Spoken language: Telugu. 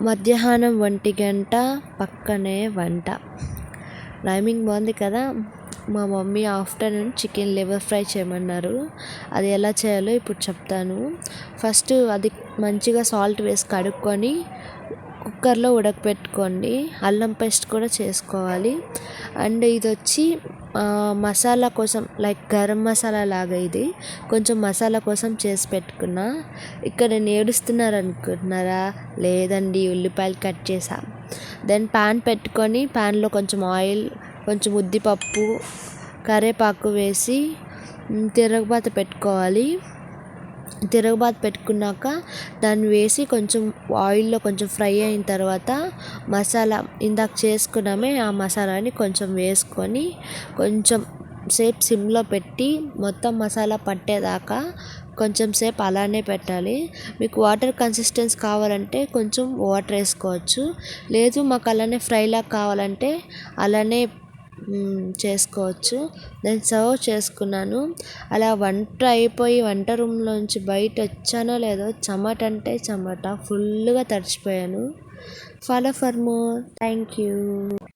మధ్యాహ్నం 1 గంట పక్కనే వంట. రైమింగ్ బాగుంది కదా. మా mummy afternoon chicken liver fry చేయమన్నారు. అది ఎలా చేయాలో ఇప్పుడు చెప్తాను. ఫస్ట్ అది మంచిగా సాల్ట్ వేసి కడుక్కొని కుక్కర్లో ఉడకపెట్టుకోండి. అల్లం పేస్ట్ కూడా చేసుకోవాలి. అండ్ ఇది వచ్చి మసాలా కోసం లైక్ గరం మసాలా లాగా ఇది కొంచెం మసాలా కోసం చేసి పెట్టుకున్నా. ఇక్కడ నేను ఏడుస్తున్నారు అనుకుంటున్నారా? లేదండి, ఉల్లిపాయలు కట్ చేసా. దెన్ ప్యాన్ పెట్టుకొని ప్యాన్లో కొంచెం ఆయిల్, కొంచెం ఉద్దిపప్పు, కరివేపాకు వేసి తిరగబాత పెట్టుకోవాలి. తిరగబాత పెట్టుకున్నాక దాన్ని వేసి కొంచెం ఆయిల్లో కొంచెం ఫ్రై అయిన తర్వాత మసాలా ఇందాక చేసుకున్నామే ఆ మసాలాని కొంచెం వేసుకొని కొంచెం సేపు సిమ్లో పెట్టి మొత్తం మసాలా పట్టేదాకా కొంచెం సేపు అలానే పెట్టాలి. మీకు వాటర్ కన్సిస్టెన్సీ కావాలంటే కొంచెం వాటర్ వేసుకోవచ్చు. లేదు మాకు అలానే ఫ్రైలా కావాలంటే అలానే చేసుకోవచ్చు. నేను సర్వ్ చేసుకున్నాను. అలా వంట అయిపోయి వంట రూమ్లోంచి బయట వచ్చానో లేదో చెమట అంటే చెమట, ఫుల్గా తడిచిపోయాను. Follow for more. Thank you.